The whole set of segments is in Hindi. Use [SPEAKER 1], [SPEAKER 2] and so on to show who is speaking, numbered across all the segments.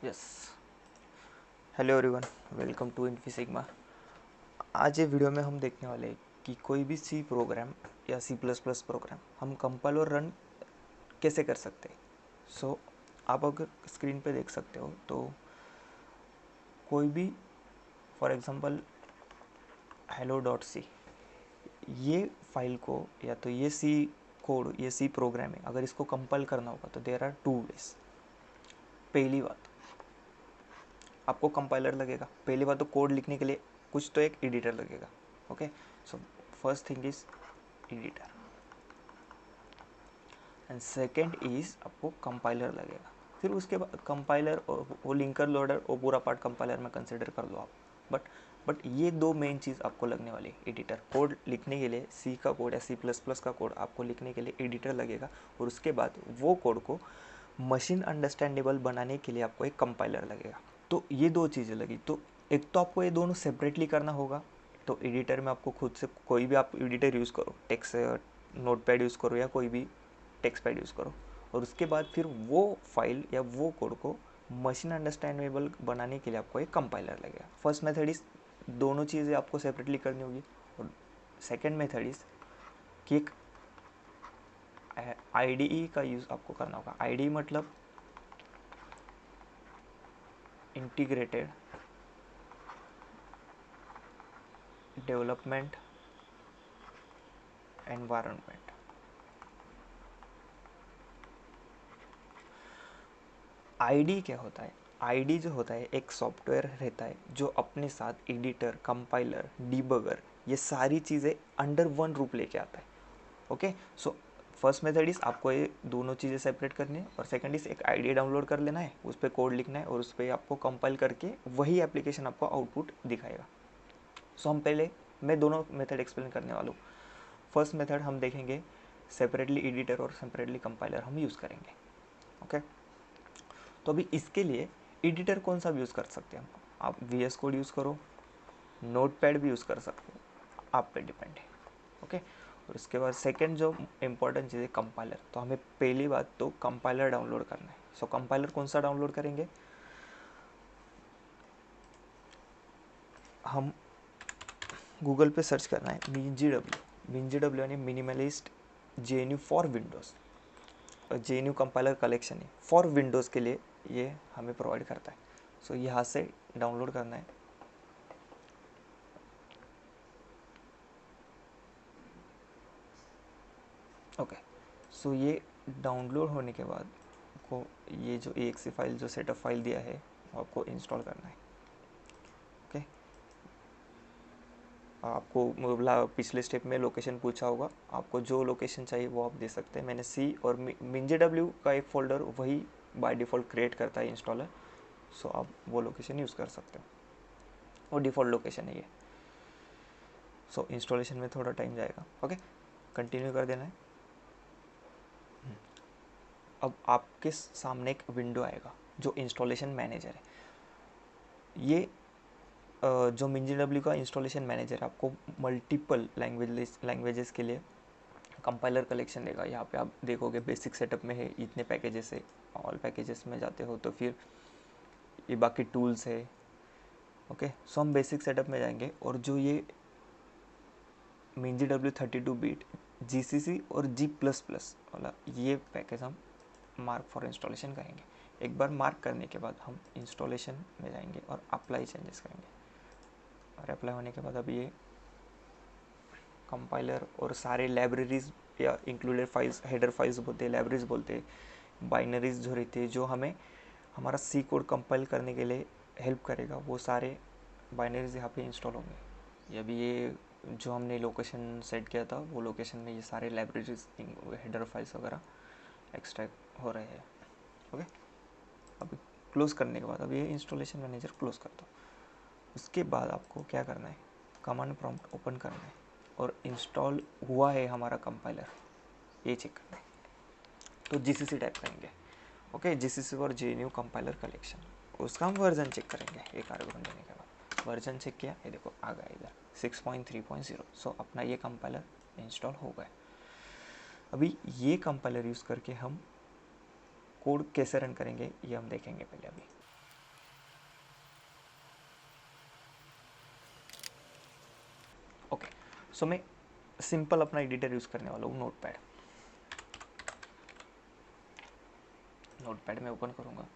[SPEAKER 1] Yes, hello everyone, welcome to Infi Sigma. आज ये वीडियो में हम देखने वाले हैं कि कोई भी सी प्रोग्राम या सी प्लस प्लस प्रोग्राम हम कंपाइल और रन कैसे कर सकते हैं। आप अगर स्क्रीन पे देख सकते हो तो कोई भी, फॉर एग्जांपल hello.c, ये फाइल को या तो ये सी कोड, ये सी प्रोग्राम है, अगर इसको कंपाइल करना होगा तो देयर आर टू वेज। पहली बात, आपको कंपाइलर लगेगा। पहली बात तो कोड लिखने के लिए कुछ तो एक एडिटर लगेगा। Okay, so first thing is editor and second is आपको कंपाइलर लगेगा। फिर उसके बाद कंपाइलर और वो लिंकर लोडर, वो पूरा पार्ट कंपाइलर में कंसिडर कर लो आप। बट ये दो मेन चीज़ आपको लगने वाली है। एडिटर, कोड लिखने के लिए सी का कोड या सी प्लस प्लस का कोड आपको लिखने के लिए एडिटर लगेगा, और उसके बाद वो कोड को मशीन अंडरस्टैंडेबल बनाने के लिए आपको एक कंपाइलर लगेगा। तो ये दो चीज़ें लगी। तो एक तो आपको ये दोनों सेपरेटली करना होगा। तो एडिटर में आपको खुद से कोई भी आप एडिटर यूज़ करो, टेक्स्ट नोटपैड यूज़ करो या कोई भी टेक्स्ट पैड यूज़ करो, और उसके बाद फिर वो फाइल या वो कोड को मशीन अंडरस्टैंडेबल बनाने के लिए आपको एक कंपाइलर लगेगा। फर्स्ट मेथड इज दोनों चीज़ें आपको सेपरेटली करनी होगी, और सेकेंड मेथड इज कि एक IDE का यूज़ आपको करना होगा। IDE मतलब इंटीग्रेटेड डेवलपमेंट एनवायरनमेंट। आईडी क्या होता है? आईडी जो होता है एक सॉफ्टवेयर रहता है जो अपने साथ एडिटर, कंपाइलर, डिबगर, ये सारी चीज़ें अंडर वन रूप लेके आता है। Okay, so first method is आपको ये दोनों चीज़ें सेपरेट करनी है, और सेकंड इज एक आईडी डाउनलोड कर लेना है, उस पर कोड लिखना है, और उस पर आपको कंपाइल करके वही एप्लीकेशन आपको आउटपुट दिखाएगा। सो हम पहले, मैं दोनों मेथड एक्सप्लेन करने वाला हूँ। फर्स्ट मेथड हम देखेंगे, सेपरेटली एडिटर और सेपरेटली कंपाइलर हम यूज़ करेंगे। ओके, तो अभी इसके लिए एडिटर कौन सा भी यूज़ कर सकते हैं हम? आप VS कोड यूज़ करो, नोटपैड भी यूज़ कर सकते हो, आप पे डिपेंड है। ओके, और उसके बाद सेकंड जो इम्पोर्टेंट चीज़ है कंपाइलर। तो हमें पहली बात तो कंपाइलर डाउनलोड करना है। सो कंपाइलर कौन सा डाउनलोड करेंगे? हम गूगल पे सर्च करना है MinGW यानी minimalist JNU for Windows. JNU compiler collection है फॉर विंडोज़ के लिए, ये हमें प्रोवाइड करता है। सो यहाँ से डाउनलोड करना है। ओके, सो ये डाउनलोड होने के बाद आपको ये जो exe फाइल, जो सेटअप फाइल दिया है, वो आपको इंस्टॉल करना है। ओके, आपको पिछले स्टेप में लोकेशन पूछा होगा, आपको जो लोकेशन चाहिए वो आप दे सकते हैं। मैंने सी और MinGW का एक फ़ोल्डर वही बाय डिफ़ॉल्ट क्रिएट करता है इंस्टॉलर, सो आप वो लोकेशन यूज़ कर सकते हो, वो डिफ़ॉल्ट लोकेशन है ये। सो इंस्टॉलेशन में थोड़ा टाइम जाएगा। ओके, कंटिन्यू कर देना है। अब आपके सामने एक विंडो आएगा जो इंस्टॉलेशन मैनेजर है। ये जो MinGW का इंस्टॉलेशन मैनेजर है, आपको मल्टीपल लैंग्वेजेस के लिए कंपाइलर कलेक्शन देगा। यहाँ पे आप देखोगे बेसिक सेटअप में है, इतने पैकेजेस है। ऑल पैकेजेस में जाते हो तो फिर ये बाकी टूल्स है। ओके, सो हम बेसिक सेटअप में जाएंगे, और जो ये MinGW 32 बीट GCC और G++ वाला ये पैकेज हम मार्क फॉर इंस्टॉलेशन करेंगे। एक बार मार्क करने के बाद हम इंस्टॉलेशन में जाएंगे और अप्लाई चेंजेस करेंगे, और अप्लाई होने के बाद अब ये कंपाइलर और सारे लाइब्रेरीज या इंक्लूडेड फाइल्स, हेडर फाइल्स बोलते हैं, लाइब्रेरीज बोलते हैं, बाइनरीज जो रहती है, जो हमें हमारा सी कोड कंपाइल करने के लिए हेल्प करेगा, वो सारे बाइनरीज यहाँ पे इंस्टॉल होंगे। ये अभी ये जो हमने लोकेशन सेट किया था, वो लोकेशन में ये सारे लाइब्रेरीज, हेडर फाइल्स वगैरह एक्सट्रैक्ट हो रहे हैं। ओके, अभी क्लोज़ करने के बाद अब ये इंस्टॉलेशन मैनेजर क्लोज़ कर दो। उसके बाद आपको क्या करना है, कमांड प्रॉम्प्ट ओपन करना है, और इंस्टॉल हुआ है हमारा कंपाइलर ये चेक करना है। तो GCC टाइप करेंगे। ओके, GCC और JNU कंपाइलर कलेक्शन, उसका हम वर्जन चेक करेंगे। एक आर्गुमेंट देने के बाद वर्जन चेक किया, ये देखो आ गया इधर 6.3.0। सो अपना ये कंपाइलर इंस्टॉल हो गया। अभी ये कंपाइलर यूज़ करके हम कोड कैसे रन करेंगे ये हम देखेंगे पहले। अभी सो मैं सिंपल अपना एडिटर यूज़ करने वाला हूँ, नोटपैड में ओपन करूँगा।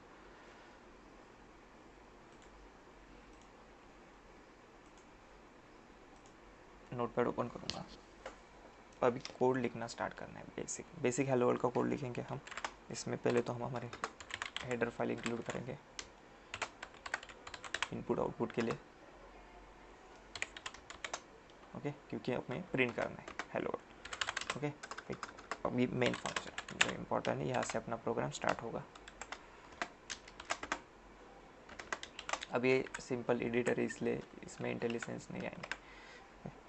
[SPEAKER 1] नोटपैड ओपन करूँगा, अभी कोड लिखना स्टार्ट करना है। बेसिक हेलो वर्ल्ड का कोड लिखेंगे हम। इसमें पहले तो हम हमारे हेडर फाइल इंक्लूड करेंगे इनपुट आउटपुट के लिए, ओके, क्योंकि हमें प्रिंट करना है हेलो वर्ल्ड, ओके। अभी मेन फंक्शन जो इम्पोर्टेंट है, यहाँ से अपना प्रोग्राम स्टार्ट होगा। अब ये सिंपल एडिटर है, इसलिए इसमें इंटेलिजेंस नहीं आएंगे।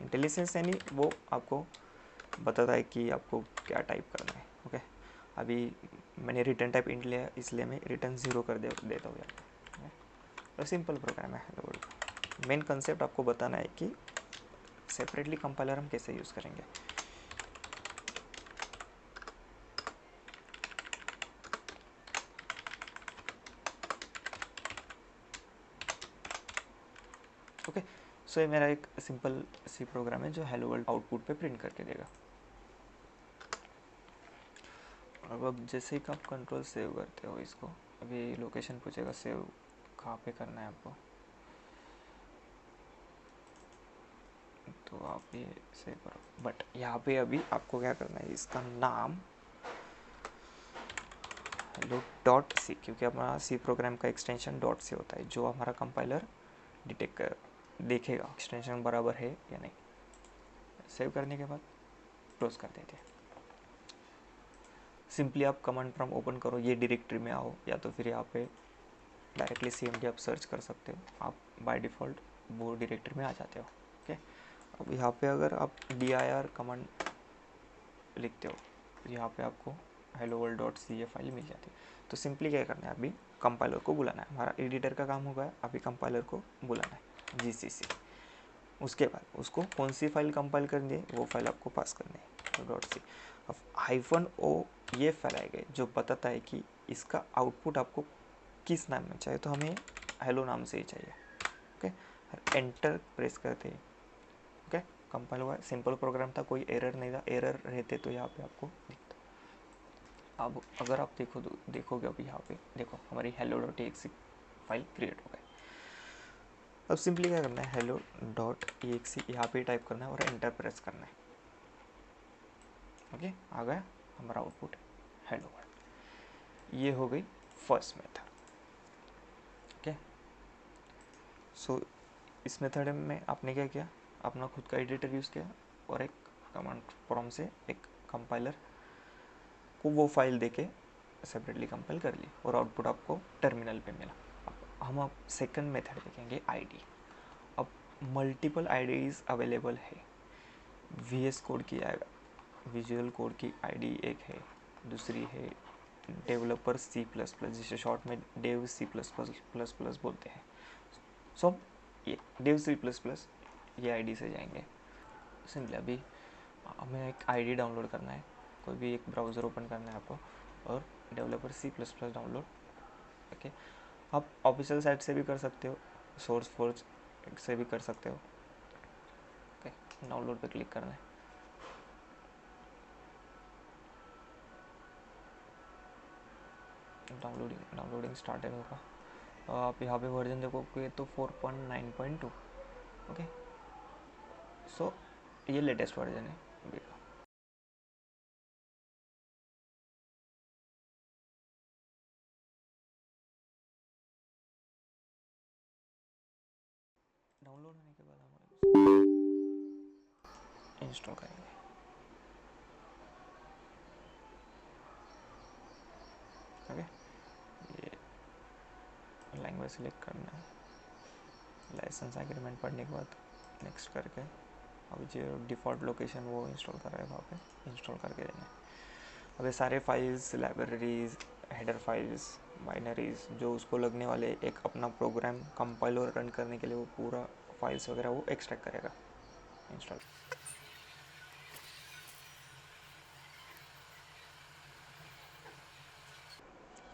[SPEAKER 1] इंटेलिजेंस यानी वो आपको बताता है कि आपको क्या टाइप करना है, ओके। अभी मैंने रिटर्न टाइप इंट लिया, इसलिए मैं रिटर्न 0 कर देता हूँ यहाँ पे। तो सिंपल प्रोग्राम है हेलो वर्ल्ड। मेन कंसेप्ट आपको बताना है कि सेपरेटली कंपाइलर हम कैसे यूज़ करेंगे। ओके, सो ये मेरा एक सिंपल सी प्रोग्राम है जो हेलो वर्ल्ड आउटपुट पे प्रिंट करके देगा। अब जैसे ही आप कंट्रोल सेव करते हो इसको, अभी लोकेशन पूछेगा सेव कहाँ पे करना है आपको, तो आप ये सेव करो। बट यहाँ पे अभी आपको क्या करना है, इसका नाम हेलो डॉट सी, क्योंकि हमारा सी प्रोग्राम का एक्सटेंशन डॉट सी होता है, जो हमारा कंपाइलर डिटेक्ट कर देखेगा एक्सटेंशन बराबर है या नहीं। सेव करने के बाद क्लोज कर देते हैं। सिंपली आप कमांड प्रॉम्प्ट ओपन करो, ये डायरेक्टरी में आओ, या तो फिर यहाँ पे डायरेक्टली CMD आप सर्च कर सकते हो। आप बाय डिफ़ॉल्ट वो डायरेक्टरी में आ जाते हो, ओके। अब यहाँ पे अगर आप dir कमांड लिखते हो, यहाँ पे आपको hello world डॉट सी ये फाइल मिल जाती है। तो सिंपली क्या करना है, अभी कंपाइलर को बुलाना है। हमारा एडिटर का काम होगा, अभी कंपाइलर को बुलाना है GCC। उसके बाद उसको कौन सी फाइल कंपाइल करनी है वो फाइल आपको पास करनी है डॉट सी। अब -o ये फाइल आएगा जो बताता है कि इसका आउटपुट आपको किस नाम में चाहिए, तो हमें हेलो नाम से ही चाहिए, ओके। एंटर प्रेस करते हैं, ओके, कंपाइल हुआ। सिंपल प्रोग्राम था, कोई एरर नहीं था। एरर रहते तो यहाँ पे आपको दिखता। अब अगर आप देखोगे अभी यहाँ पे देखो हमारी hello.exe फाइल क्रिएट हो गई। अब सिंपली क्या करना है, hello.exe यहाँ पे टाइप करना है और एंटर प्रेस करना है, ओके। आ गया हमारा आउटपुट हेलो वर्ल्ड। ये हो गई फर्स्ट मेथड, ओके। सो इस मेथड में आपने क्या किया, अपना खुद का एडिटर यूज़ किया और एक कमांड प्रॉम्प्ट से एक कंपाइलर को वो फाइल देके सेपरेटली कंपाइल कर ली और आउटपुट आपको टर्मिनल पे मिला। अब सेकंड मेथड देखेंगे आईडी। अब मल्टीपल आईडीज अवेलेबल है। VS कोड की विजुअल कोड की आईडी एक है, दूसरी है डेवलपर C++, जिसे शॉर्ट में डेव C++ बोलते हैं। सो ये डेव C++ ये आईडी से जाएंगे। सिंपली अभी हमें एक आईडी डाउनलोड करना है, कोई भी एक ब्राउज़र ओपन करना है आपको और डेवलपर C++ डाउनलोड, ओके। आप ऑफिशियल साइट से भी कर सकते हो, सोर्स फोर्स से भी कर सकते हो, ओके। डाउनलोड पे क्लिक करना है। डाउनलोडिंग स्टार्टेड होगा। आप यहाँ पे वर्जन देखोगे तो 4.9.2, ओके। सो ये लेटेस्ट वर्जन है अभी का। डाउनलोड होने के बाद हम इंस्टॉल करेंगे, ओके। ये लैंग्वेज सिलेक्ट करना है, लाइसेंस एग्रीमेंट पढ़ने के बाद नेक्स्ट करके अभी जो डिफ़ॉल्ट लोकेशन वो इंस्टॉल कर रहे हैं, वहाँ पे इंस्टॉल करके देना है। अब ये सारे files, libraries, header files, binaries जो उसको लगने वाले एक अपना प्रोग्राम कंपाइल और रन करने के लिए वो पूरा फाइल्स वगैरह वो एक्सट्रैक्ट करेगा, इंस्टॉल।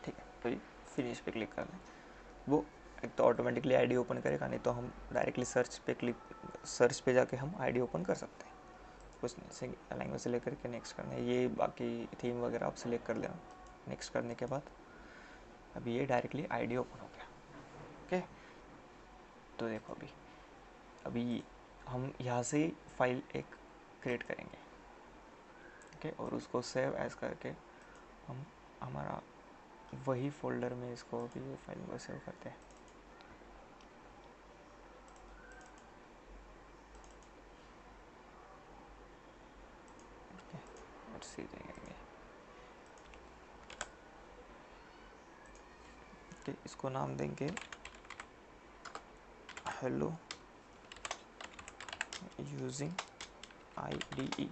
[SPEAKER 1] ठीक है, तो ये फिनिश पे क्लिक करना है। वो एक तो ऑटोमेटिकली आईडी ओपन करेगा, नहीं तो हम डायरेक्टली सर्च पे जाके हम आईडी ओपन कर सकते हैं। कुछ नहीं, लैंग्वेज सेलेक्ट करके नेक्स्ट करना है। ये बाकी थीम वगैरह आप सेलेक्ट कर लेना। नेक्स्ट करने के बाद अभी ये डायरेक्टली आईडी ओपन हो गया। ओके, तो देखो अभी हम यहाँ से ही फाइल एक क्रिएट करेंगे। ओके, और उसको सेव एज करके हम हमारा वही फोल्डर में इसको भी फाइल को सेव करते हैं। सी देंगे। ओके, इसको नाम देंगे हेलो यूजिंग IDE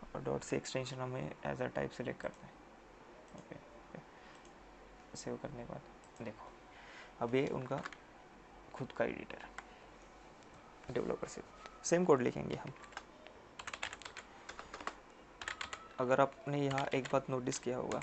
[SPEAKER 1] और डॉट से एक्सटेंशन हमें एज अ टाइप सेलेक्ट करना है। ओके, सेव करने के बाद देखो अब ये उनका खुद का एडिटर डेवलपर से सेम कोड लिखेंगे हम। अगर आपने यहाँ एक बात नोटिस किया होगा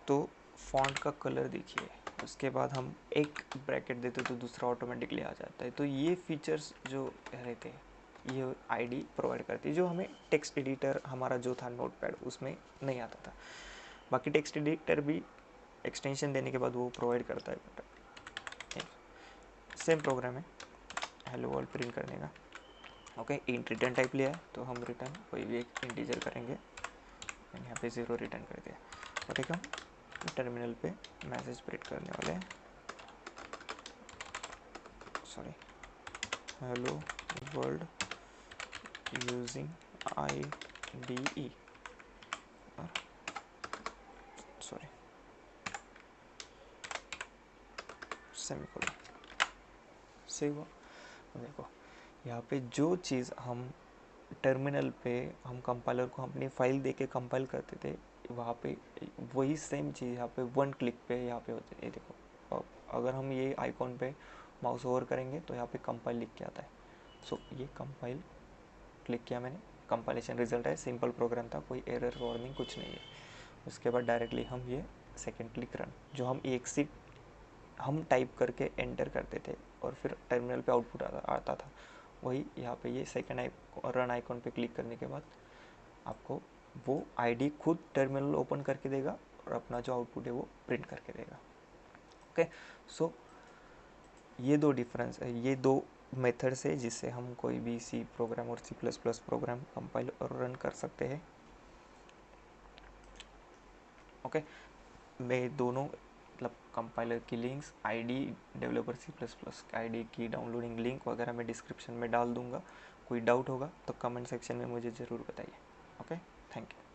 [SPEAKER 1] तो फॉन्ट का कलर देखिए, उसके बाद हम एक ब्रैकेट देते तो दूसरा ऑटोमेटिकली आ जाता है। तो ये फीचर्स जो रहते हैं ये आईडी प्रोवाइड करती है, जो हमें टेक्स्ट एडिटर हमारा जो था नोटपैड उसमें नहीं आता था। बाकी टेक्स्ट एडिटर भी एक्सटेंशन देने के बाद वो प्रोवाइड करता है। बट सेम प्रोग्राम है हेलो वर्ल्ड प्रिंट करने का। ओके, इंट रिटर्न टाइप लिया है तो हम रिटर्न कोई भी एक इंटीजर करेंगे, यहाँ पे 0 रिटर्न कर दिया। और ठीक है, टर्मिनल पे मैसेज प्रिंट करने वाले हैं, sorry hello world using IDE, sorry semicolon. सही हुआ। देखो यहाँ पे जो चीज़ हम टर्मिनल पे हम कंपाइलर को अपनी फाइल दे के कंपाइल करते थे, वहाँ पे वही सेम चीज़ यहाँ पे वन क्लिक पे यहाँ पे होती है। देखो अगर हम ये आइकॉन पे माउस ओवर करेंगे तो यहाँ पे कंपाइल लिख के आता है। सो ये कंपाइल क्लिक किया मैंने, कंपाइलेशन रिजल्ट है। सिंपल प्रोग्राम था, कोई एरर वार्निंग कुछ नहीं है। उसके बाद डायरेक्टली हम ये सेकेंड क्लिक रन, जो हम एक्सिट हम टाइप करके एंटर करते थे और फिर टर्मिनल पे आउटपुट आता था, वही यहाँ पे ये सेकेंड रन आइकॉन पे क्लिक करने के बाद आपको वो आईडी खुद टर्मिनल ओपन करके देगा और अपना जो आउटपुट है वो प्रिंट करके देगा। ओके, सो ये दो डिफरेंस है, ये दो मेथड्स है जिससे हम कोई भी सी प्रोग्राम और C++ प्रोग्राम कंपाइल और रन कर सकते हैं। ओके, मैं दोनों मतलब कंपाइलर की links ID developer C++ ID की डाउनलोडिंग लिंक वगैरह मैं डिस्क्रिप्शन में डाल दूंगा। कोई डाउट होगा तो कमेंट सेक्शन में मुझे ज़रूर बताइए। Okay, thank you.